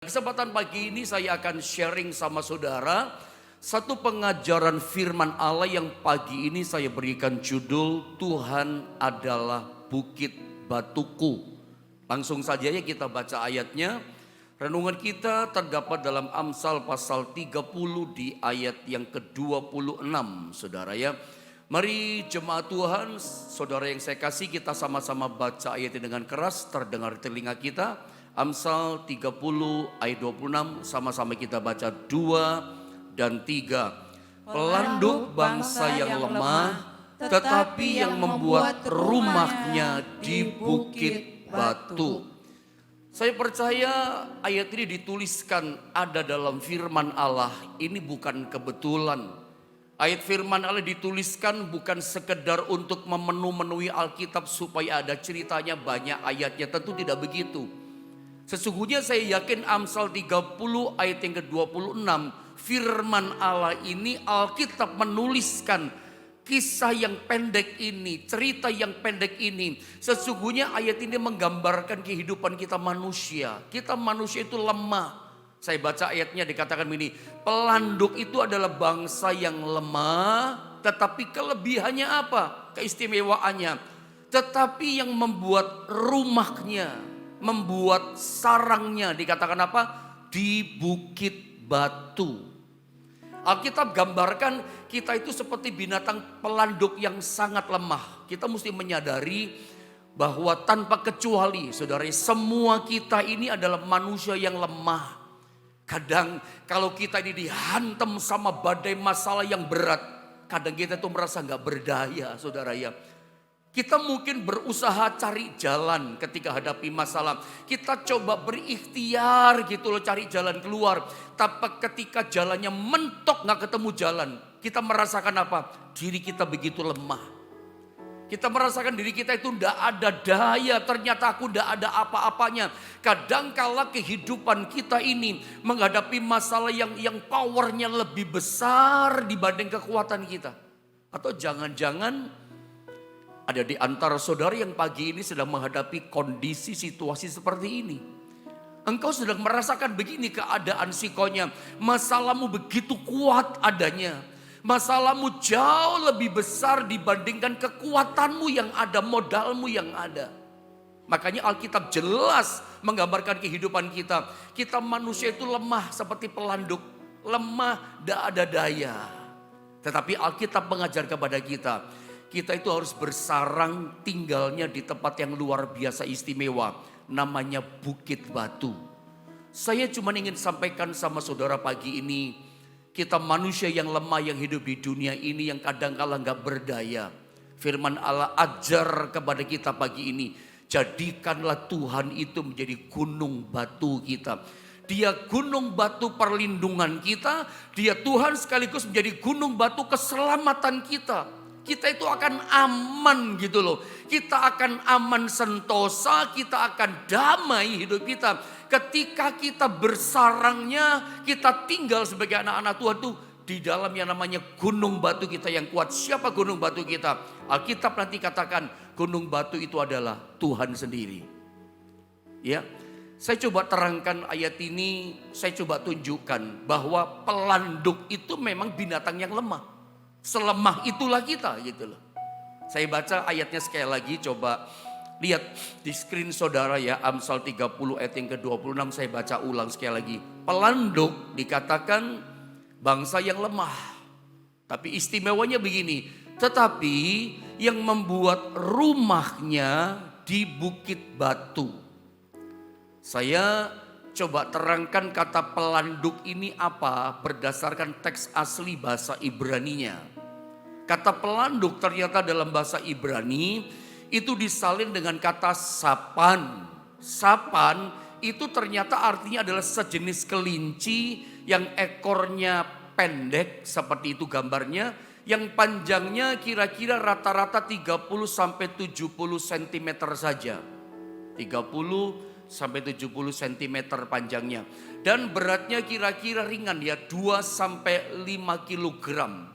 Kesempatan pagi ini saya akan sharing sama saudara satu pengajaran firman Allah yang pagi ini saya berikan judul Tuhan adalah bukit batuku. Langsung saja ya kita baca ayatnya. Renungan kita terdapat dalam Amsal pasal 30 di ayat yang ke-26 saudara ya. Mari jemaat Tuhan, saudara yang saya kasih, kita sama-sama baca ayat ini dengan keras terdengar di telinga kita. Amsal 30 ayat 26, sama-sama kita baca 2 dan 3. Pelanduk bangsa yang lemah, tetapi yang membuat rumahnya di bukit batu. Saya percaya ayat ini dituliskan ada dalam firman Allah. Ini bukan kebetulan. Ayat firman Allah dituliskan bukan sekedar untuk memenuhi Alkitab supaya ada ceritanya banyak ayatnya. Tentu tidak begitu. Sesungguhnya saya yakin Amsal 30 ayat yang ke-26 firman Allah ini Alkitab menuliskan kisah yang pendek ini, cerita yang pendek ini. Sesungguhnya ayat ini menggambarkan kehidupan kita manusia. Kita manusia itu lemah. Saya baca ayatnya dikatakan begini, pelanduk itu adalah bangsa yang lemah, tetapi kelebihannya apa? Keistimewaannya. Tetapi yang membuat rumahnya, membuat sarangnya dikatakan apa? Di bukit batu. Alkitab gambarkan kita itu seperti binatang pelanduk yang sangat lemah. Kita mesti menyadari bahwa tanpa kecuali saudara, semua kita ini adalah manusia yang lemah. Kadang kalau kita ini dihantam sama badai masalah yang berat, kadang kita tuh merasa gak berdaya saudara ya. Kita mungkin berusaha cari jalan ketika hadapi masalah. Kita coba berikhtiar gitu loh cari jalan keluar. Tapi ketika jalannya mentok gak ketemu jalan. Kita merasakan apa? Diri kita begitu lemah. Kita merasakan diri kita itu tidak ada daya. Ternyata aku tidak ada apa-apanya. Kadangkala kehidupan kita ini menghadapi masalah yang powernya lebih besar dibanding kekuatan kita. Atau jangan-jangan ada di antara saudara yang pagi ini sedang menghadapi kondisi situasi seperti ini. Engkau sedang merasakan begini keadaan psikonya. Masalahmu begitu kuat adanya. Masalahmu jauh lebih besar dibandingkan kekuatanmu yang ada, modalmu yang ada. Makanya Alkitab jelas menggambarkan kehidupan kita. Kita manusia itu lemah seperti pelanduk. Lemah, tidak ada daya. Tetapi Alkitab mengajar kepada kita. Kita itu harus bersarang tinggalnya di tempat yang luar biasa istimewa. Namanya bukit batu. Saya cuma ingin sampaikan sama saudara pagi ini. Kita manusia yang lemah yang hidup di dunia ini yang kadang-kala gak berdaya. Firman Allah ajar kepada kita pagi ini. Jadikanlah Tuhan itu menjadi gunung batu kita. Dia gunung batu perlindungan kita. Dia Tuhan sekaligus menjadi gunung batu keselamatan kita. Kita itu akan aman gitu loh. Kita akan aman sentosa, kita akan damai hidup kita. Ketika kita bersarangnya, kita tinggal sebagai anak-anak Tuhan tuh di dalam yang namanya gunung batu kita yang kuat. Siapa gunung batu kita? Alkitab nanti katakan gunung batu itu adalah Tuhan sendiri. Ya, saya coba terangkan ayat ini, saya coba tunjukkan bahwa pelanduk itu memang binatang yang lemah. Selemah itulah kita gitu loh. Saya baca ayatnya sekali lagi, coba lihat di screen saudara ya. Amsal 30 ayat yang ke-26 saya baca ulang sekali lagi. Pelanduk dikatakan bangsa yang lemah. Tapi istimewanya begini, tetapi yang membuat rumahnya di bukit batu. Saya coba terangkan kata pelanduk ini apa berdasarkan teks asli bahasa Ibraninya. Kata pelanduk ternyata dalam bahasa Ibrani itu disalin dengan kata sapan. Sapan itu ternyata artinya adalah sejenis kelinci yang ekornya pendek seperti itu gambarnya. Yang panjangnya kira-kira rata-rata 30 sampai 70 cm saja. 30 sampai 70 cm panjangnya. Dan beratnya kira-kira ringan ya 2 sampai 5 kilogram.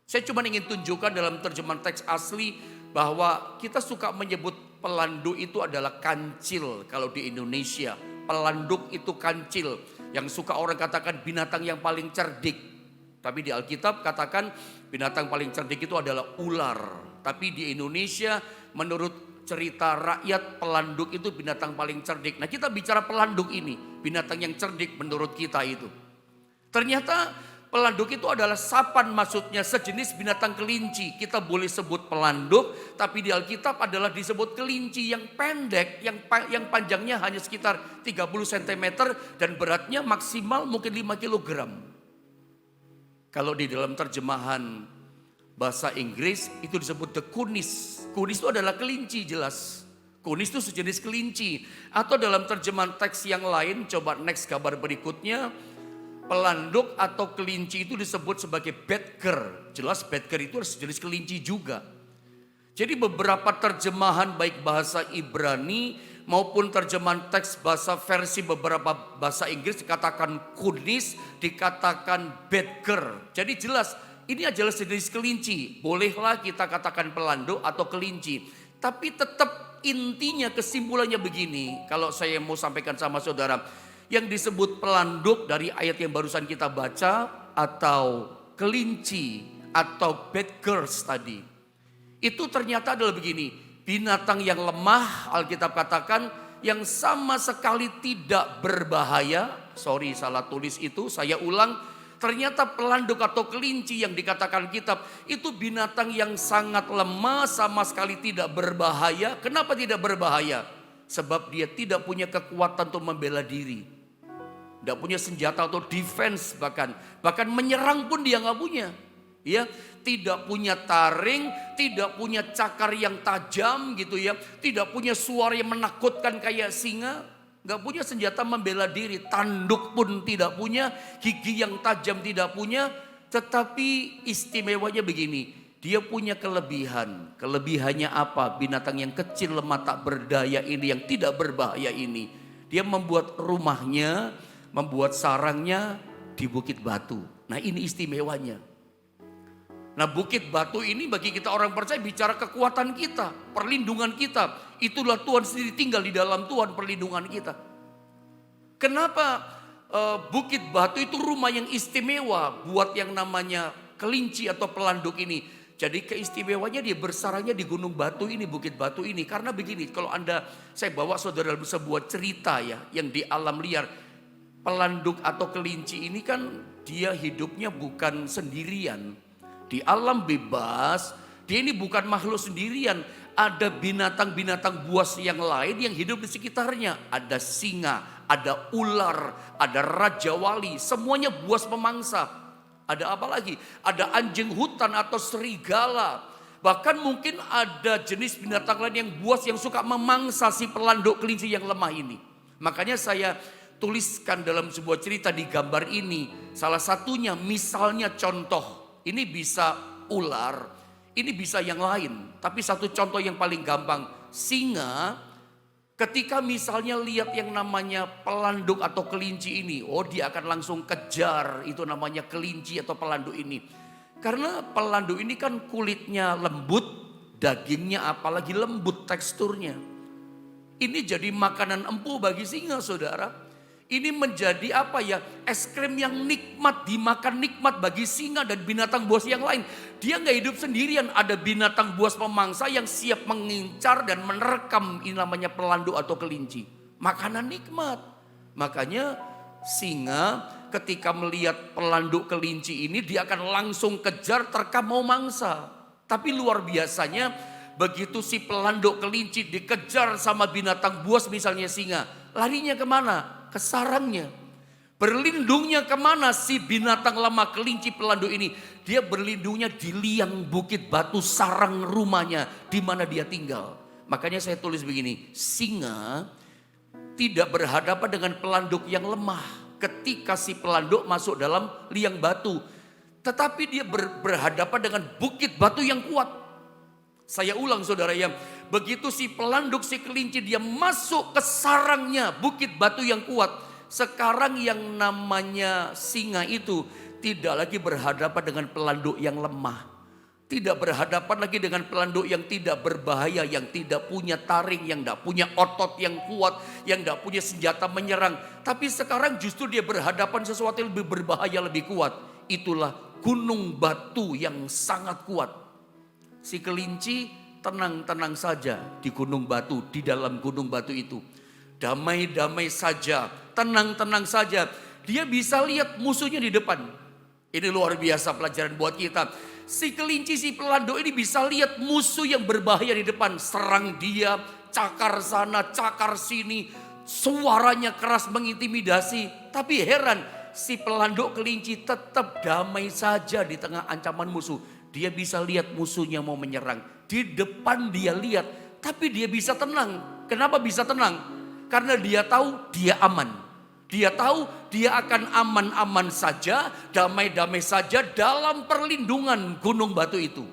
Saya cuma ingin tunjukkan dalam terjemahan teks asli bahwa kita suka menyebut pelanduk itu adalah kancil kalau di Indonesia. pelanduk itu kancil. Yang suka orang katakan binatang yang paling cerdik. Tapi di Alkitab katakan binatang paling cerdik itu adalah ular. Tapi di Indonesia menurut cerita rakyat, pelanduk itu binatang paling cerdik. Nah, kita bicara pelanduk ini, binatang yang cerdik menurut kita itu. Ternyata pelanduk itu adalah sapan, maksudnya sejenis binatang kelinci. Kita boleh sebut pelanduk, tapi di Alkitab adalah disebut kelinci yang pendek, yang panjangnya hanya sekitar 30 cm dan beratnya maksimal mungkin 5 kg. Kalau di dalam terjemahan bahasa Inggris itu disebut the kunis. Kunis itu adalah kelinci, jelas. Kunis itu sejenis kelinci. Atau dalam terjemahan teks yang lain, coba next gambar berikutnya. Pelanduk atau kelinci itu disebut sebagai badger. Jelas badger itu sejenis kelinci juga. Jadi beberapa terjemahan baik bahasa Ibrani maupun terjemahan teks bahasa versi beberapa bahasa Inggris dikatakan kunis, dikatakan badger. Jadi jelas ini adalah sejenis kelinci. Bolehlah kita katakan pelanduk atau kelinci. Tapi tetap intinya kesimpulannya begini. Kalau saya mau sampaikan sama saudara. Yang disebut pelanduk dari ayat yang barusan kita baca atau kelinci atau badgers tadi. Itu ternyata adalah begini. Binatang yang lemah, Alkitab katakan, yang sama sekali tidak berbahaya. Sorry, salah tulis itu, saya ulang. Ternyata pelanduk atau kelinci yang dikatakan kitab itu binatang yang sangat lemah, sama sekali tidak berbahaya. Kenapa tidak berbahaya? Sebab dia tidak punya kekuatan untuk membela diri. Tidak punya senjata atau defense, bahkan menyerang pun dia nggak punya. Ya, tidak punya taring, tidak punya cakar yang tajam gitu ya, tidak punya suara yang menakutkan kayak singa, nggak punya senjata membela diri, tanduk pun tidak punya, gigi yang tajam tidak punya. Tetapi istimewanya begini, dia punya kelebihan. Kelebihannya apa? Binatang yang kecil, lemah, tak berdaya ini, yang tidak berbahaya ini, dia membuat rumahnya, membuat sarangnya di bukit batu. Nah, ini istimewanya. Nah, bukit batu ini bagi kita orang percaya bicara kekuatan kita, perlindungan kita. Itulah Tuhan sendiri tinggal di dalam Tuhan, perlindungan kita. Kenapa bukit batu itu rumah yang istimewa buat yang namanya kelinci atau pelanduk ini? Jadi keistimewanya dia bersarangnya di gunung batu ini, bukit batu ini. Karena begini, kalau saya bawa saudara dalam sebuah cerita ya, yang di alam liar. Pelanduk atau kelinci ini kan dia hidupnya bukan sendirian. Di alam bebas, dia ini bukan makhluk sendirian. Ada binatang-binatang buas yang lain yang hidup di sekitarnya. Ada singa, ada ular, ada raja wali. Semuanya buas pemangsa. Ada apa lagi? Ada anjing hutan atau serigala. Bahkan mungkin ada jenis binatang lain yang buas yang suka memangsa si pelanduk kelinci yang lemah ini. Makanya saya tuliskan dalam sebuah cerita di gambar ini. Salah satunya misalnya contoh. Ini bisa ular, ini bisa yang lain. Tapi satu contoh yang paling gampang. Singa ketika misalnya lihat yang namanya pelanduk atau kelinci ini. Oh, dia akan langsung kejar, itu namanya kelinci atau pelanduk ini. Karena pelanduk ini kan kulitnya lembut, dagingnya apalagi lembut teksturnya. Ini jadi makanan empuk bagi singa, saudara. Ini menjadi apa ya, es krim yang nikmat, dimakan nikmat bagi singa dan binatang buas yang lain. Dia nggak hidup sendirian, ada binatang buas pemangsa yang siap mengincar dan menerkam, ini namanya pelanduk atau kelinci. Makanan nikmat. Makanya singa ketika melihat pelanduk kelinci ini, dia akan langsung kejar, terkam, mau mangsa. Tapi luar biasanya, begitu si pelanduk kelinci dikejar sama binatang buas misalnya singa, larinya kemana? Ke sarangnya. Berlindungnya kemana si binatang lama kelinci pelanduk ini? Dia berlindungnya di liang bukit batu sarang rumahnya di mana dia tinggal. Makanya saya tulis begini, singa tidak berhadapan dengan pelanduk yang lemah ketika si pelanduk masuk dalam liang batu. Tetapi dia berhadapan dengan bukit batu yang kuat. Saya ulang saudara ya, begitu si pelanduk si kelinci dia masuk ke sarangnya bukit batu yang kuat. Sekarang yang namanya singa itu tidak lagi berhadapan dengan pelanduk yang lemah. Tidak berhadapan lagi dengan pelanduk yang tidak berbahaya, yang tidak punya taring, yang tidak punya otot yang kuat, yang tidak punya senjata menyerang. Tapi sekarang justru dia berhadapan sesuatu yang lebih berbahaya, lebih kuat. Itulah gunung batu yang sangat kuat. Si kelinci tenang-tenang saja di gunung batu, di dalam gunung batu itu. Damai-damai saja, tenang-tenang saja. Dia bisa lihat musuhnya di depan. Ini luar biasa pelajaran buat kita. Si kelinci, si pelanduk ini bisa lihat musuh yang berbahaya di depan. Serang dia, cakar sana, cakar sini. Suaranya keras mengintimidasi. Tapi heran, si pelanduk kelinci tetap damai saja di tengah ancaman musuh. Dia bisa lihat musuhnya mau menyerang. Di depan dia lihat, tapi dia bisa tenang. Kenapa bisa tenang? Karena dia tahu dia aman. Dia tahu dia akan aman-aman saja, damai-damai saja dalam perlindungan gunung batu itu.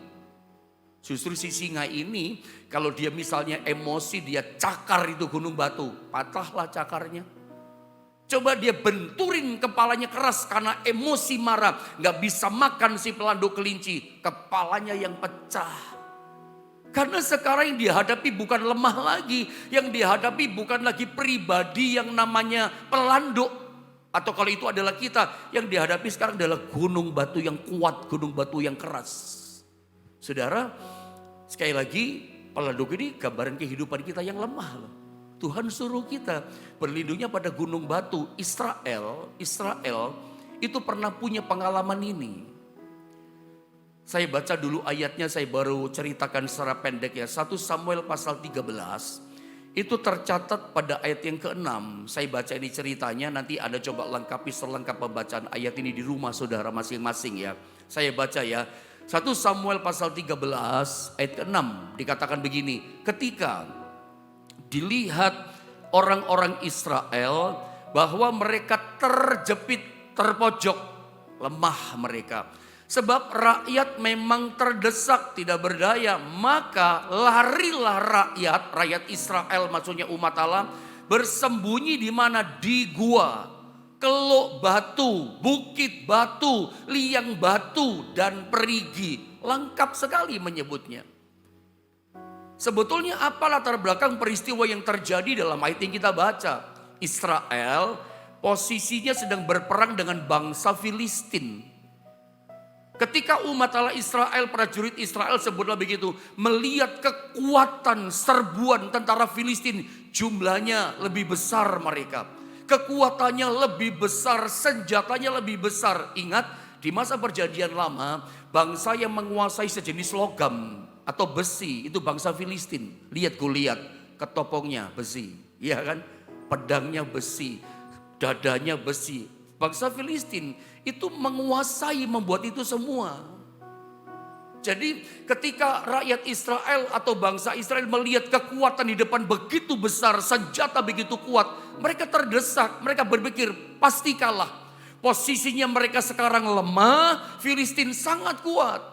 Justru si singa ini, kalau dia misalnya emosi, dia cakar itu gunung batu, patahlah cakarnya. Coba dia benturin kepalanya keras karena emosi marah, gak bisa makan si pelanduk kelinci, kepalanya yang pecah. Karena sekarang yang dihadapi bukan lemah lagi. Yang dihadapi bukan lagi pribadi yang namanya pelanduk. Atau kalau itu adalah kita. Yang dihadapi sekarang adalah gunung batu yang kuat. Gunung batu yang keras. Saudara, sekali lagi pelanduk ini gambaran kehidupan kita yang lemah. Tuhan suruh kita berlindungnya pada gunung batu. Israel itu pernah punya pengalaman ini. Saya baca dulu ayatnya, saya baru ceritakan secara pendek ya. 1 Samuel pasal 13 itu tercatat pada ayat yang ke-6. Saya baca ini ceritanya, nanti Anda coba lengkapi selengkap pembacaan ayat ini di rumah saudara masing-masing ya. Saya baca ya. 1 Samuel pasal 13 ayat ke-6 dikatakan begini. Ketika dilihat orang-orang Israel bahwa mereka terjepit, terpojok, lemah mereka. Sebab rakyat memang terdesak, tidak berdaya. Maka larilah rakyat Israel, maksudnya umat Allah, bersembunyi di mana? Di gua, kelok batu, bukit batu, liang batu, dan perigi. Lengkap sekali menyebutnya. Sebetulnya apa latar belakang peristiwa yang terjadi dalam ayat yang kita baca? Israel posisinya sedang berperang dengan bangsa Filistin. Ketika umat Allah Israel, prajurit Israel sebutlah begitu, melihat kekuatan serbuan tentara Filistin, jumlahnya lebih besar mereka. Kekuatannya lebih besar, senjatanya lebih besar. Ingat, di masa perjanjian lama, bangsa yang menguasai sejenis logam atau besi, itu bangsa Filistin. Lihat Goliat, ketopongnya besi, iya kan? Pedangnya besi, dadanya besi. Bangsa Filistin itu menguasai, membuat itu semua. Jadi ketika rakyat Israel atau bangsa Israel melihat kekuatan di depan begitu besar, senjata begitu kuat, mereka terdesak, mereka berpikir pasti kalah. Posisinya mereka sekarang lemah, Filistin sangat kuat.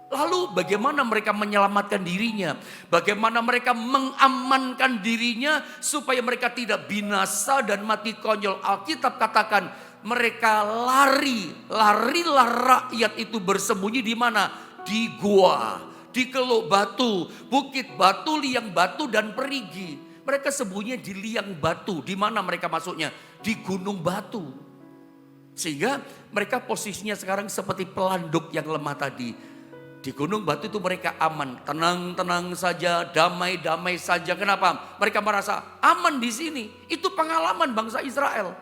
Lalu bagaimana mereka menyelamatkan dirinya? Bagaimana mereka mengamankan dirinya supaya mereka tidak binasa dan mati konyol? Alkitab katakan mereka larilah rakyat itu bersembunyi di mana? Di gua, di kelok batu, bukit batu, liang batu, dan perigi. Mereka sembunyi di liang batu. Di mana mereka masuknya? Di gunung batu. Sehingga mereka posisinya sekarang seperti pelanduk yang lemah tadi. Di gunung batu itu mereka aman, tenang-tenang saja, damai-damai saja. Kenapa? Mereka merasa aman di sini. Itu pengalaman bangsa Israel.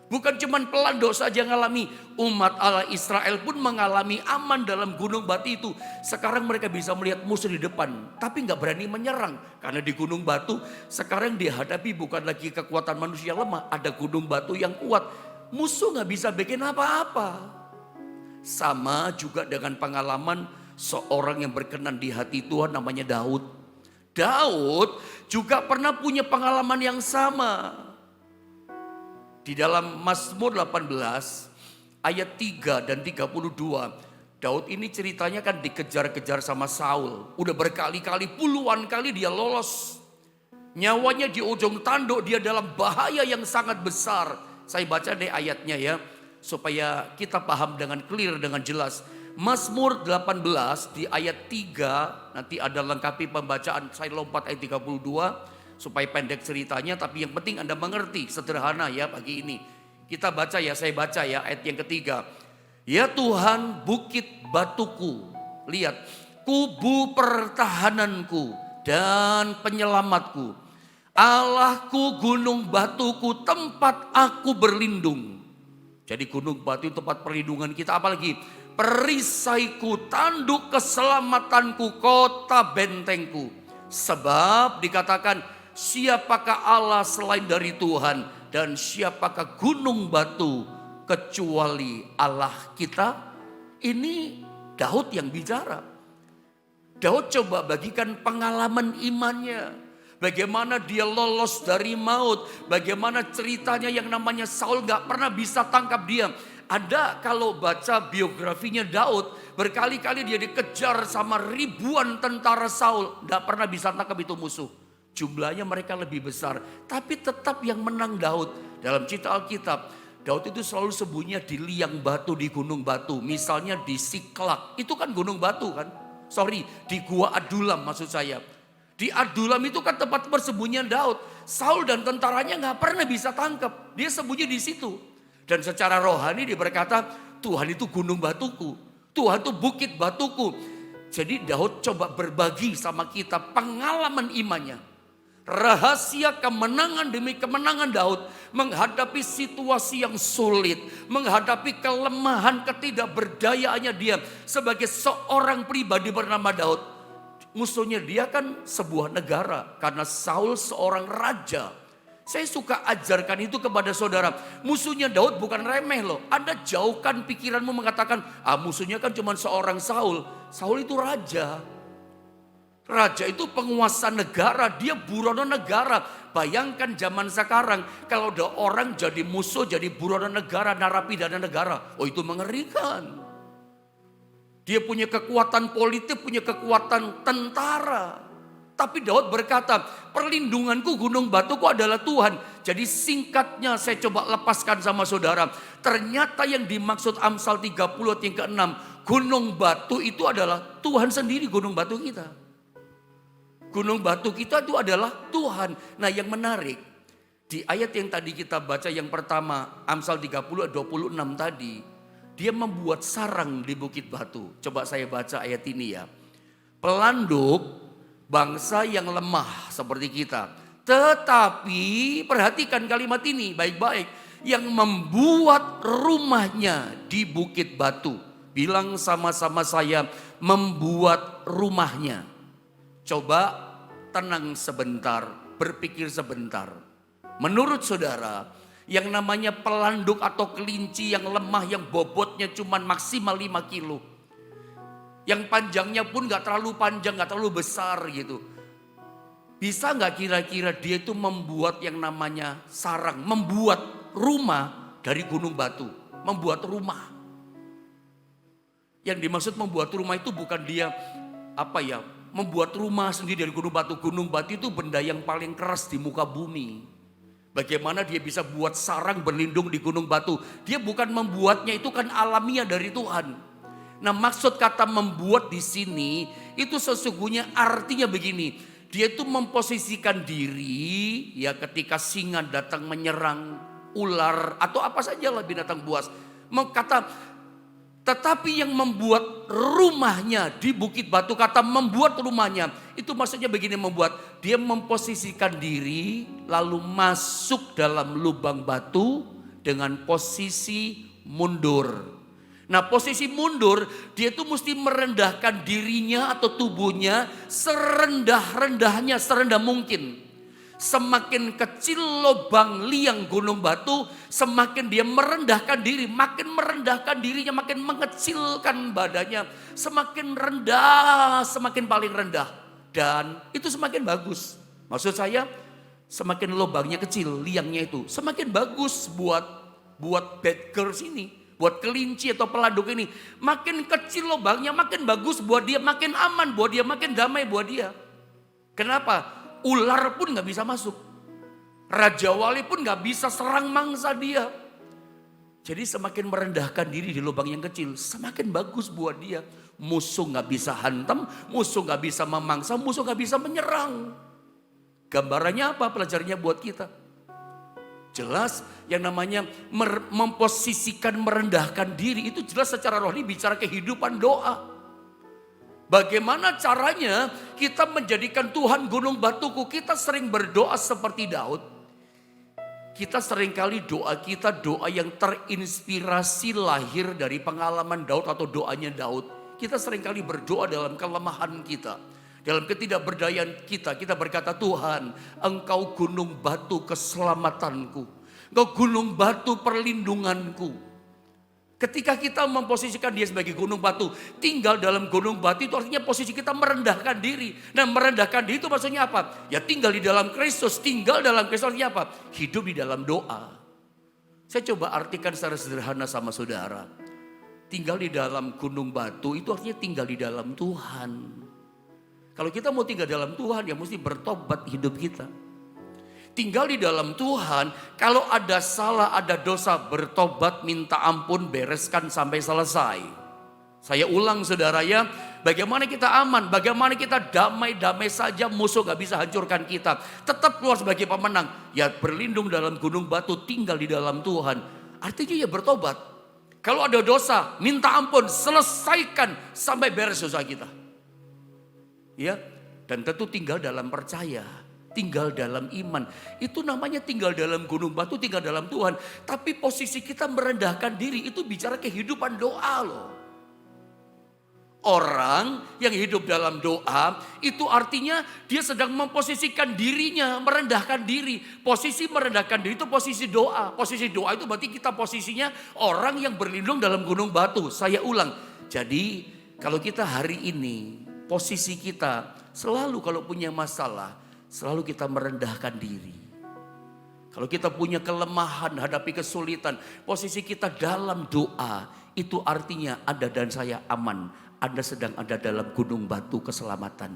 Bukan cuma pelanduk saja yang mengalami, umat Allah Israel pun mengalami aman dalam gunung batu itu. Sekarang mereka bisa melihat musuh di depan, tapi nggak berani menyerang. Karena di gunung batu sekarang dihadapi bukan lagi kekuatan manusia lemah, ada gunung batu yang kuat. Musuh nggak bisa bikin apa-apa. Sama juga dengan pengalaman seorang yang berkenan di hati Tuhan namanya Daud. Daud juga pernah punya pengalaman yang sama. Di dalam Mazmur 18 ayat 3 dan 32. Daud ini ceritanya kan dikejar-kejar sama Saul. Udah berkali-kali, puluhan kali dia lolos. Nyawanya di ujung tanduk, dia dalam bahaya yang sangat besar. Saya baca deh ayatnya ya, supaya kita paham dengan clear, dengan jelas. Mazmur 18 di ayat 3, nanti ada lengkapi pembacaan, saya lompat ayat 32 supaya pendek ceritanya, tapi yang penting Anda mengerti, sederhana ya pagi ini. Kita baca ya, saya baca ya ayat yang ketiga. Ya Tuhan bukit batuku, lihat, kubu pertahananku dan penyelamatku. Allahku gunung batuku, tempat aku berlindung. Jadi gunung batu itu tempat perlindungan kita, apalagi perisaiku, tanduk keselamatanku, kota bentengku. Sebab dikatakan, siapakah Allah selain dari Tuhan, dan siapakah gunung batu kecuali Allah kita? Ini Daud yang bicara. Daud coba bagikan pengalaman imannya. Bagaimana dia lolos dari maut. Bagaimana ceritanya yang namanya Saul gak pernah bisa tangkap dia. Ada kalau baca biografinya Daud, berkali-kali dia dikejar sama ribuan tentara Saul. Gak pernah bisa tangkap itu musuh. Jumlahnya mereka lebih besar. Tapi tetap yang menang Daud. Dalam cerita Alkitab, Daud itu selalu sembunyi di liang batu, di gunung batu. Misalnya di Siklak, itu kan gunung batu kan. Di Gua Adulam maksud saya. Di Adulam itu kan tempat persembunyian Daud. Saul dan tentaranya gak pernah bisa tangkap. Dia sembunyi di situ. Dan secara rohani dia berkata, Tuhan itu gunung batuku. Tuhan itu bukit batuku. Jadi Daud coba berbagi sama kita pengalaman imannya. Rahasia kemenangan demi kemenangan Daud menghadapi situasi yang sulit. Menghadapi kelemahan ketidakberdayaannya dia sebagai seorang pribadi bernama Daud. Musuhnya dia kan sebuah negara karena Saul seorang raja. Saya suka ajarkan itu kepada saudara. Musuhnya Daud bukan remeh loh. Anda jauhkan pikiranmu mengatakan, musuhnya kan cuma seorang Saul. Saul itu raja. Raja itu penguasa negara, dia burono negara. Bayangkan zaman sekarang kalau ada orang jadi musuh, jadi burono negara, narapidana negara. Oh itu mengerikan. Dia punya kekuatan politik, punya kekuatan tentara. Tapi Daud berkata, perlindunganku gunung batuku adalah Tuhan. Jadi singkatnya saya coba lepaskan sama saudara. Ternyata yang dimaksud Amsal 30 ayat yang ke-6. Gunung batu itu adalah Tuhan sendiri, gunung batu kita. Gunung batu kita itu adalah Tuhan. Nah yang menarik, di ayat yang tadi kita baca yang pertama, Amsal 30 ayat 26 tadi. Dia membuat sarang di bukit batu. Coba saya baca ayat ini ya. Pelanduk bangsa yang lemah seperti kita. Tetapi perhatikan kalimat ini baik-baik. Yang membuat rumahnya di bukit batu. Bilang sama-sama saya, membuat rumahnya. Coba tenang sebentar, berpikir sebentar. Menurut saudara, yang namanya pelanduk atau kelinci yang lemah, yang bobotnya cuma maksimal 5 kilo. Yang panjangnya pun gak terlalu panjang, gak terlalu besar gitu. Bisa gak kira-kira dia itu membuat yang namanya sarang, membuat rumah dari gunung batu. Membuat rumah. Yang dimaksud membuat rumah itu bukan dia membuat rumah sendiri dari gunung batu. Gunung batu itu benda yang paling keras di muka bumi. Bagaimana dia bisa buat sarang berlindung di gunung batu. Dia bukan membuatnya, itu kan alamiah dari Tuhan. Nah maksud kata membuat di sini itu sesungguhnya artinya begini. Dia itu memposisikan diri ya ketika singa datang menyerang ular atau apa saja lah binatang buas. Tetapi yang membuat rumahnya di bukit batu, kata membuat rumahnya, itu maksudnya begini membuat. Dia memposisikan diri lalu masuk dalam lubang batu dengan posisi mundur. Nah posisi mundur, dia itu mesti merendahkan dirinya atau tubuhnya serendah-rendahnya, serendah mungkin. Semakin kecil lubang liang gunung batu, semakin dia merendahkan diri. Makin merendahkan dirinya, makin mengecilkan badannya. Semakin rendah, semakin paling rendah. Dan itu semakin bagus. Maksud saya, semakin lubangnya kecil, liangnya itu. Semakin bagus buat bad girls ini. Buat kelinci atau pelanduk ini. Makin kecil lubangnya, makin bagus buat dia. Makin aman buat dia, makin damai buat dia. Kenapa? Ular pun gak bisa masuk. Raja wali pun gak bisa serang mangsa dia. Jadi semakin merendahkan diri di lubang yang kecil, semakin bagus buat dia. Musuh gak bisa hantam, musuh gak bisa memangsa, musuh gak bisa menyerang. Gambarannya apa? Pelajarannya buat kita. Jelas yang namanya memposisikan merendahkan diri itu jelas secara rohani bicara kehidupan doa. Bagaimana caranya kita menjadikan Tuhan gunung batuku? Kita sering berdoa seperti Daud. Kita seringkali doa kita doa yang terinspirasi lahir dari pengalaman Daud atau doanya Daud. Kita seringkali berdoa dalam kelemahan kita. Dalam ketidakberdayaan kita, kita berkata, Tuhan, Engkau gunung batu keselamatanku. Engkau gunung batu perlindunganku. Ketika kita memposisikan dia sebagai gunung batu, tinggal dalam gunung batu itu artinya posisi kita merendahkan diri. Nah, merendahkan diri itu maksudnya apa? Ya tinggal di dalam Kristus, tinggal dalam Kristus artinya apa? Hidup di dalam doa. Saya coba artikan secara sederhana sama saudara. Tinggal di dalam gunung batu itu artinya tinggal di dalam Tuhan. Kalau kita mau tinggal dalam Tuhan ya mesti bertobat hidup kita. Tinggal di dalam Tuhan, kalau ada salah, ada dosa, bertobat, minta ampun, bereskan sampai selesai. Saya ulang saudara ya, bagaimana kita aman, bagaimana kita damai-damai saja, musuh gak bisa hancurkan kita. Tetap keluar sebagai pemenang, ya berlindung dalam gunung batu, tinggal di dalam Tuhan. Artinya ya bertobat. Kalau ada dosa, minta ampun, selesaikan sampai beres dosa kita. Ya, dan tentu tinggal dalam percaya. Tinggal dalam iman. Itu namanya tinggal dalam gunung batu, tinggal dalam Tuhan. Tapi posisi kita merendahkan diri itu bicara kehidupan doa loh. Orang yang hidup dalam doa itu artinya dia sedang memposisikan dirinya, merendahkan diri. Posisi merendahkan diri itu posisi doa. Posisi doa itu berarti kita posisinya orang yang berlindung dalam gunung batu. Saya ulang. Jadi kalau kita hari ini posisi kita selalu kalau punya masalah, selalu kita merendahkan diri. Kalau kita punya kelemahan, hadapi kesulitan, posisi kita dalam doa, itu artinya Anda dan saya aman. Anda sedang ada dalam gunung batu keselamatan.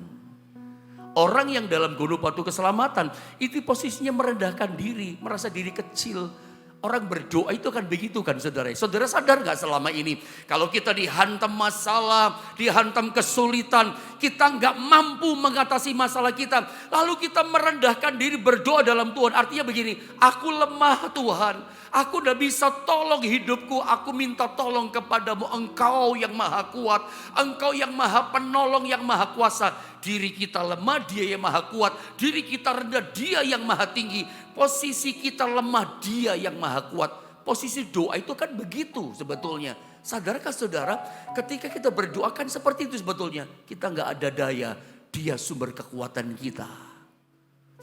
Orang yang dalam gunung batu keselamatan, itu posisinya merendahkan diri, merasa diri kecil. Orang berdoa itu kan begitu kan saudara. Saudara sadar gak selama ini kalau kita dihantam masalah, dihantam kesulitan, kita gak mampu mengatasi masalah kita. Lalu kita merendahkan diri berdoa dalam Tuhan. Artinya begini, aku lemah Tuhan. Aku gak bisa tolong hidupku. Aku minta tolong kepadamu. Engkau yang maha kuat. Engkau yang maha penolong, yang maha kuasa. Diri kita lemah, dia yang maha kuat. Diri kita rendah, dia yang maha tinggi. Posisi kita lemah, dia yang maha kuat. Posisi doa itu kan begitu sebetulnya. Sadarkah saudara, ketika kita berdoa kan seperti itu sebetulnya. Kita gak ada daya, dia sumber kekuatan kita.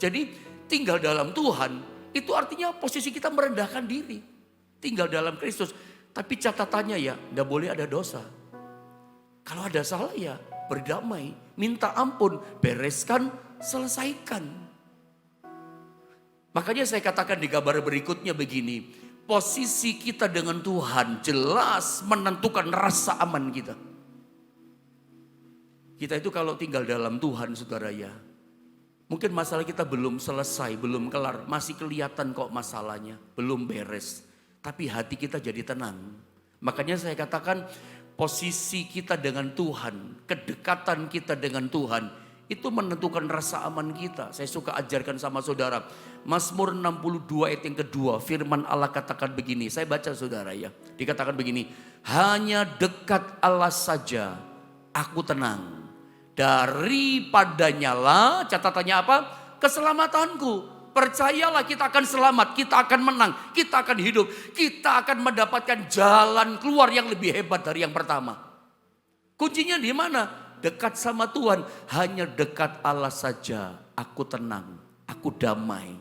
Jadi tinggal dalam Tuhan, itu artinya posisi kita merendahkan diri. Tinggal dalam Kristus. Tapi catatannya ya, gak boleh ada dosa. Kalau ada salah ya berdamai, minta ampun, bereskan, selesaikan. Makanya saya katakan di gambar berikutnya begini, posisi kita dengan Tuhan jelas menentukan rasa aman kita. Kita itu kalau tinggal dalam Tuhan saudara ya, mungkin masalah kita belum selesai, belum kelar, masih kelihatan kok masalahnya, belum beres. Tapi hati kita jadi tenang. Makanya saya katakan posisi kita dengan Tuhan, kedekatan kita dengan Tuhan, itu menentukan rasa aman kita. Saya suka ajarkan sama saudara. Mazmur 62 ayat yang kedua, firman Allah katakan begini. Saya baca saudara ya. Dikatakan begini, hanya dekat Allah saja aku tenang. Daripadanya lah, catatannya apa? Keselamatanku. Percayalah kita akan selamat, kita akan menang, kita akan hidup. Kita akan mendapatkan jalan keluar yang lebih hebat dari yang pertama. Kuncinya di mana? Dekat sama Tuhan, hanya dekat Allah saja aku tenang, aku damai,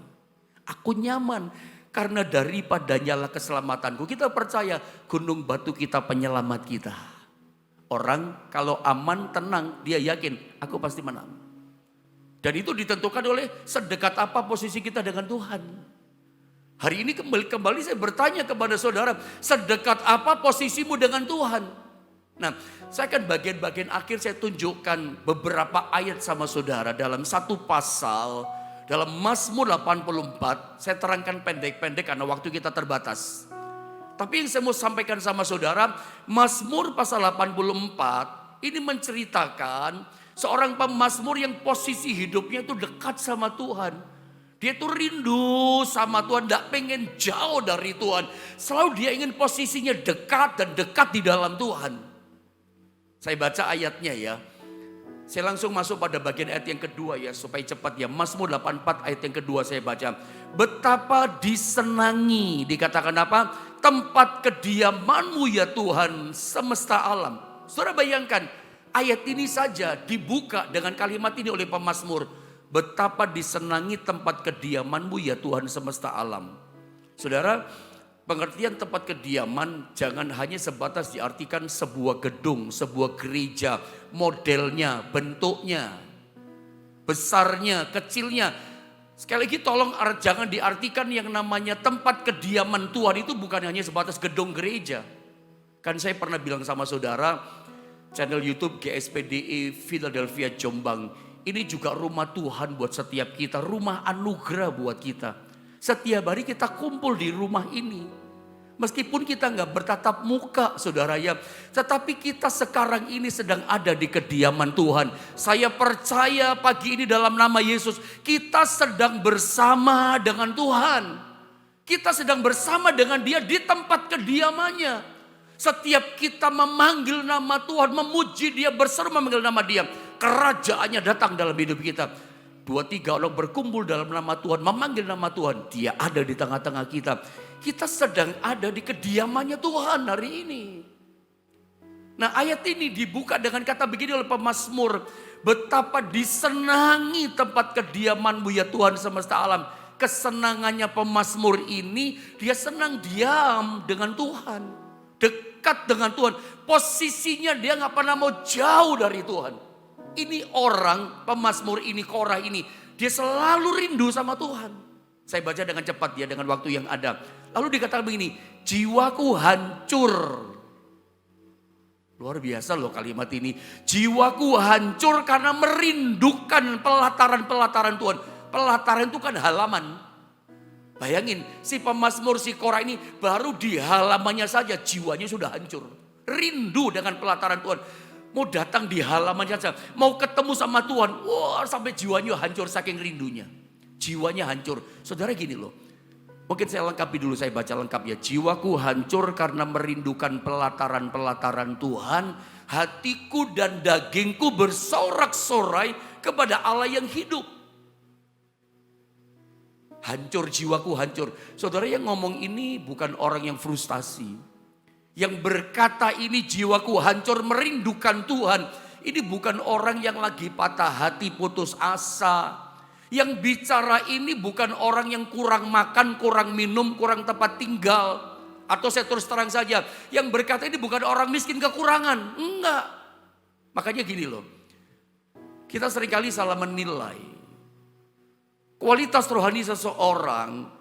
aku nyaman. Karena daripadanya lah keselamatanku. Kita percaya gunung batu kita penyelamat kita. Orang kalau aman, tenang, dia yakin aku pasti menang. Dan itu ditentukan oleh sedekat apa posisi kita dengan Tuhan. Hari ini kembali saya bertanya kepada saudara, sedekat apa posisimu dengan Tuhan? Nah, saya akan bagian-bagian akhir saya tunjukkan beberapa ayat sama saudara dalam satu pasal. Dalam Mazmur 84, saya terangkan pendek-pendek karena waktu kita terbatas. Tapi yang saya mau sampaikan sama saudara, Mazmur pasal 84 ini menceritakan seorang pemazmur yang posisi hidupnya itu dekat sama Tuhan. Dia tuh rindu sama Tuhan, gak pengen jauh dari Tuhan. Selalu dia ingin posisinya dekat dan dekat di dalam Tuhan. Saya baca ayatnya ya. Saya langsung masuk pada bagian ayat yang kedua ya, supaya cepat ya. Mazmur 84 ayat yang kedua saya baca. Betapa disenangi, dikatakan apa? Tempat kediaman-Mu ya Tuhan semesta alam. Saudara bayangkan, ayat ini saja dibuka dengan kalimat ini oleh pemazmur. Betapa disenangi tempat kediaman-Mu ya Tuhan semesta alam. Saudara, pengertian tempat kediaman jangan hanya sebatas diartikan sebuah gedung, sebuah gereja, modelnya, bentuknya, besarnya, kecilnya. Sekali lagi tolong jangan diartikan yang namanya tempat kediaman Tuhan itu bukan hanya sebatas gedung gereja. Kan saya pernah bilang sama saudara, channel YouTube GSPDI Philadelphia Jombang. Ini juga rumah Tuhan buat setiap kita, rumah anugerah buat kita. Setiap hari kita kumpul di rumah ini. Meskipun kita nggak bertatap muka saudara ya. Tetapi kita sekarang ini sedang ada di kediaman Tuhan. Saya percaya pagi ini dalam nama Yesus. Kita sedang bersama dengan Tuhan. Kita sedang bersama dengan Dia di tempat kediamannya. Setiap kita memanggil nama Tuhan, memuji Dia, berseru memanggil nama Dia. Kerajaannya datang dalam hidup kita. 2-3 orang berkumpul dalam nama Tuhan, memanggil nama Tuhan. Dia ada di tengah-tengah kita. Kita sedang ada di kediamannya Tuhan hari ini. Nah ayat ini dibuka dengan kata begini oleh pemazmur. Betapa disenangi tempat kediaman-Mu ya Tuhan semesta alam. Kesenangannya pemazmur ini, dia senang diam dengan Tuhan. Dekat dengan Tuhan. Posisinya dia gak pernah mau jauh dari Tuhan. Ini orang pemazmur ini, Korah ini, dia selalu rindu sama Tuhan. Saya baca dengan cepat ya, dengan waktu yang ada. Lalu dikatakan begini, jiwaku hancur. Luar biasa loh kalimat ini. Jiwaku hancur karena merindukan pelataran-pelataran Tuhan. Pelataran itu kan halaman. Bayangin, si pemazmur, si Korah ini baru di halamannya saja jiwanya sudah hancur. Rindu dengan pelataran Tuhan. Mau datang di halaman saja, mau ketemu sama Tuhan, wah sampai jiwanya hancur saking rindunya. Jiwanya hancur. Saudara gini loh, mungkin saya lengkapi dulu, saya baca lengkap ya. Jiwaku hancur karena merindukan pelataran-pelataran Tuhan. Hatiku dan dagingku bersorak-sorai kepada Allah yang hidup. Hancur, jiwaku hancur. Saudara yang ngomong ini bukan orang yang frustasi. Yang berkata ini jiwaku hancur merindukan Tuhan. Ini bukan orang yang lagi patah hati, putus asa. Yang bicara ini bukan orang yang kurang makan, kurang minum, kurang tempat tinggal. Atau saya terus terang saja, yang berkata ini bukan orang miskin kekurangan. Enggak. Makanya gini loh. Kita seringkali salah menilai. Kualitas rohani seseorang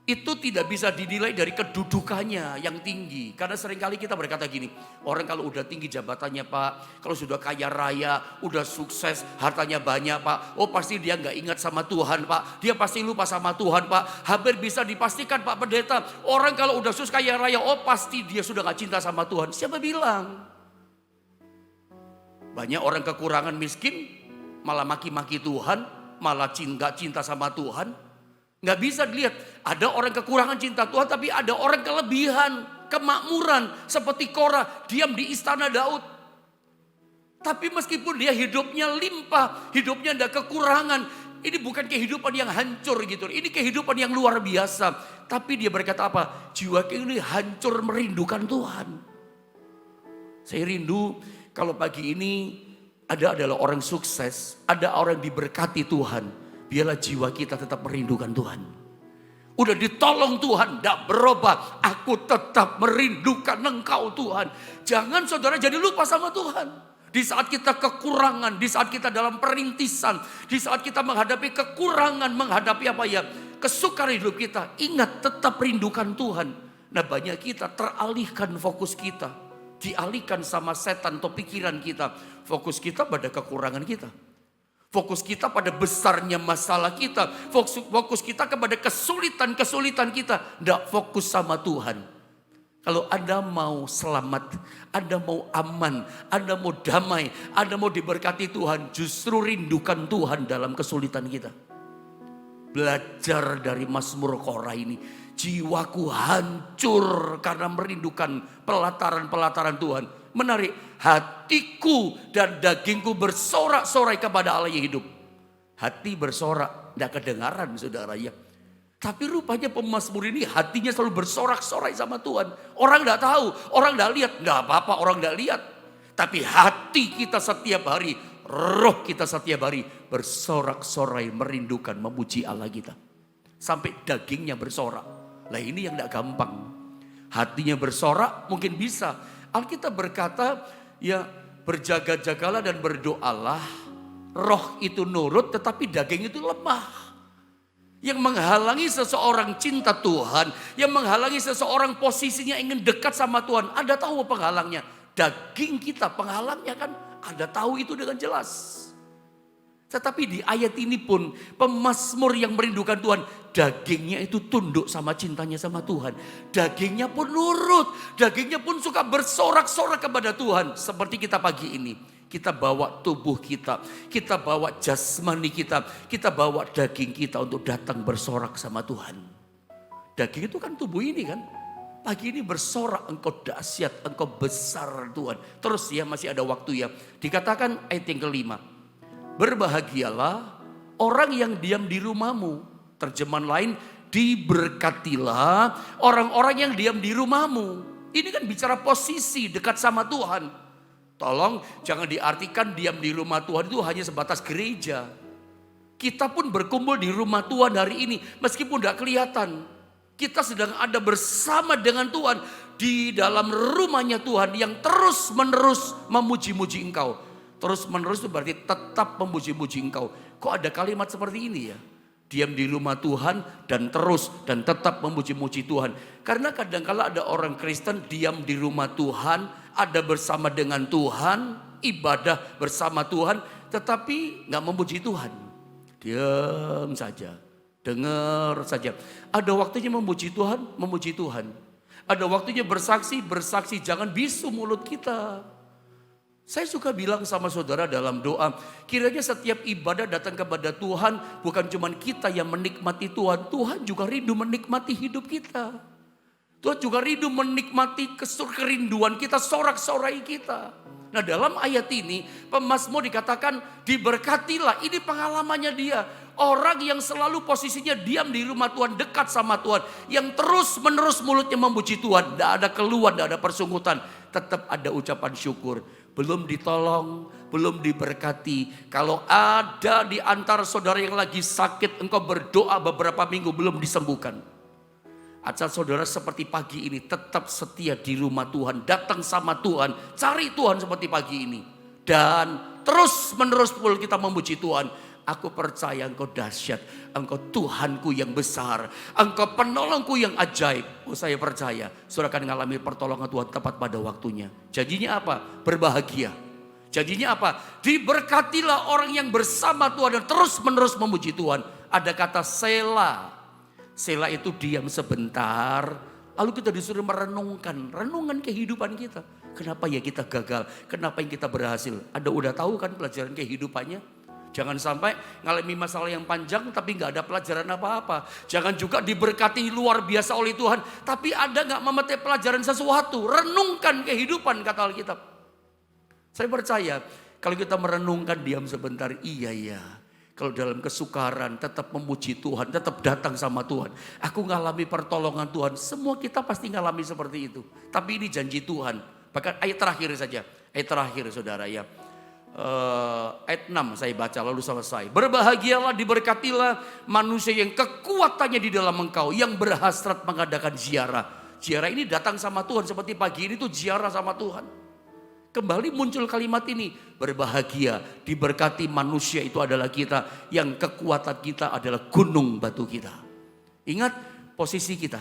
itu tidak bisa dinilai dari kedudukannya yang tinggi. Karena seringkali kita berkata gini, orang kalau udah tinggi jabatannya Pak, kalau sudah kaya raya, udah sukses, hartanya banyak Pak, oh pasti dia nggak ingat sama Tuhan Pak, dia pasti lupa sama Tuhan Pak. Hampir bisa dipastikan Pak Pendeta, orang kalau udah sukses kaya raya, oh pasti dia sudah nggak cinta sama Tuhan. Siapa bilang? Banyak orang kekurangan miskin, malah maki-maki Tuhan, malah nggak cinta sama Tuhan. Nggak bisa dilihat, ada orang kekurangan cinta Tuhan, tapi ada orang kelebihan, kemakmuran. Seperti Korah, diam di istana Daud. Tapi meskipun dia hidupnya limpah, hidupnya ada kekurangan. Ini bukan kehidupan yang hancur gitu. Ini kehidupan yang luar biasa. Tapi dia berkata apa? Jiwa ini hancur merindukan Tuhan. Saya rindu kalau pagi ini adalah orang sukses, ada orang diberkati Tuhan. Biarlah jiwa kita tetap merindukan Tuhan. Udah ditolong Tuhan, tidak berubah. Aku tetap merindukan Engkau Tuhan. Jangan saudara jadi lupa sama Tuhan. Di saat kita kekurangan, di saat kita dalam perintisan, di saat kita menghadapi kekurangan, menghadapi apa ya, kesukaran hidup kita. Ingat tetap rindukan Tuhan. Nah banyak kita teralihkan fokus kita. Dialihkan sama setan atau pikiran kita. Fokus kita pada kekurangan kita. Fokus kita pada besarnya masalah kita. Fokus kita kepada kesulitan-kesulitan kita. Tidak fokus sama Tuhan. Kalau Anda mau selamat, Anda mau aman, Anda mau damai, Anda mau diberkati Tuhan, justru rindukan Tuhan dalam kesulitan kita. Belajar dari Mazmur Korah ini. Jiwaku hancur karena merindukan pelataran-pelataran Tuhan. Menarik, hatiku dan dagingku bersorak-sorai kepada Allah yang hidup. Hati bersorak, tidak kedengaran saudara ya. Tapi rupanya pemazmur ini hatinya selalu bersorak-sorai sama Tuhan. Orang tidak tahu, orang tidak lihat, tidak apa-apa orang tidak lihat. Tapi hati kita setiap hari, roh kita setiap hari bersorak-sorai merindukan memuji Allah kita. Sampai dagingnya bersorak. Lah ini yang tidak gampang. Hatinya bersorak mungkin bisa. Alkitab berkata ya berjaga-jagalah dan berdoalah. Roh itu nurut tetapi daging itu lemah. Yang menghalangi seseorang cinta Tuhan. Yang menghalangi seseorang posisinya ingin dekat sama Tuhan. Anda tahu penghalangnya? Daging kita penghalangnya kan. Anda tahu itu dengan jelas. Tetapi di ayat ini pun pemazmur yang merindukan Tuhan. Dagingnya itu tunduk sama cintanya sama Tuhan. Dagingnya pun nurut. Dagingnya pun suka bersorak-sorak kepada Tuhan. Seperti kita pagi ini. Kita bawa tubuh kita. Kita bawa jasmani kita. Kita bawa daging kita untuk datang bersorak sama Tuhan. Daging itu kan tubuh ini kan. Pagi ini bersorak, engkau dahsyat, engkau besar Tuhan. Terus ya masih ada waktu ya. Dikatakan ayat yang kelima. Berbahagialah orang yang diam di rumahmu. Terjemahan lain, diberkatilah orang-orang yang diam di rumahmu. Ini kan bicara posisi dekat sama Tuhan. Tolong jangan diartikan diam di rumah Tuhan itu hanya sebatas gereja. Kita pun berkumpul di rumah Tuhan hari ini meskipun tidak kelihatan. Kita sedang ada bersama dengan Tuhan di dalam rumahnya Tuhan yang terus menerus memuji-muji engkau. Terus menerus itu berarti tetap memuji-muji engkau. Kok ada kalimat seperti ini ya? Diam di rumah Tuhan dan terus dan tetap memuji-muji Tuhan. Karena kadang-kala ada orang Kristen diam di rumah Tuhan, ada bersama dengan Tuhan, ibadah bersama Tuhan, tetapi nggak memuji Tuhan. Diam saja, dengar saja. Ada waktunya memuji Tuhan, memuji Tuhan. Ada waktunya bersaksi, bersaksi. Jangan bisu mulut kita. Saya suka bilang sama saudara dalam doa, kiranya setiap ibadah datang kepada Tuhan, bukan cuma kita yang menikmati Tuhan, Tuhan juga rindu menikmati hidup kita. Tuhan juga rindu menikmati kerinduan kita, sorak-sorai kita. Nah dalam ayat ini, pemazmur dikatakan diberkatilah, ini pengalamannya dia. Orang yang selalu posisinya diam di rumah Tuhan, dekat sama Tuhan. Yang terus menerus mulutnya memuji Tuhan, tidak ada keluhan, tidak ada persungkutan. Tetap ada ucapan syukur. Belum ditolong, belum diberkati. Kalau ada di antara saudara yang lagi sakit, engkau berdoa beberapa minggu belum disembuhkan. Asal saudara seperti pagi ini tetap setia di rumah Tuhan, datang sama Tuhan, cari Tuhan seperti pagi ini. Dan terus menerus kita memuji Tuhan. Aku percaya engkau dahsyat, engkau Tuhanku yang besar, engkau penolongku yang ajaib. Oh saya percaya, saudara akan mengalami pertolongan Tuhan tepat pada waktunya. Janjinya apa? Berbahagia. Janjinya apa? Diberkatilah orang yang bersama Tuhan dan terus menerus memuji Tuhan. Ada kata Sela. Sela itu diam sebentar, lalu kita disuruh merenungkan, renungan kehidupan kita. Kenapa ya kita gagal? Kenapa yang kita berhasil? Ada udah tahu kan pelajaran kehidupannya? Jangan sampai ngalami masalah yang panjang tapi gak ada pelajaran apa-apa. Jangan juga diberkati luar biasa oleh Tuhan, tapi ada gak memetik pelajaran sesuatu. Renungkan kehidupan kata Alkitab. Saya percaya kalau kita merenungkan diam sebentar, iya. Kalau dalam kesukaran tetap memuji Tuhan, tetap datang sama Tuhan. Aku ngalami pertolongan Tuhan, semua kita pasti ngalami seperti itu. Tapi ini janji Tuhan. Bahkan ayat terakhir saja, ayat terakhir saudara ya. Ayat 6 saya baca lalu selesai. Berbahagialah, diberkatilah manusia yang kekuatannya di dalam engkau, yang berhasrat mengadakan ziarah. Ziarah ini datang sama Tuhan, seperti pagi ini tuh ziarah sama Tuhan. Kembali muncul kalimat ini, berbahagia, diberkati manusia itu adalah kita, yang kekuatan kita adalah gunung batu kita. Ingat posisi kita.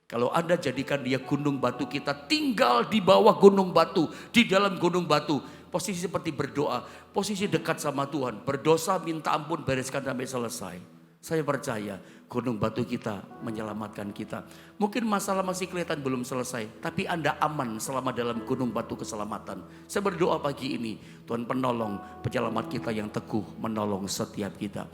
Kalau Anda jadikan dia gunung batu kita, tinggal di bawah gunung batu, di dalam gunung batu. Posisi seperti berdoa, posisi dekat sama Tuhan. Berdosa, minta ampun, bereskan sampai selesai. Saya percaya gunung batu kita menyelamatkan kita. Mungkin masalah masih kelihatan belum selesai, tapi Anda aman selama dalam gunung batu keselamatan. Saya berdoa pagi ini, Tuhan penolong, penyelamat kita yang teguh menolong setiap kita.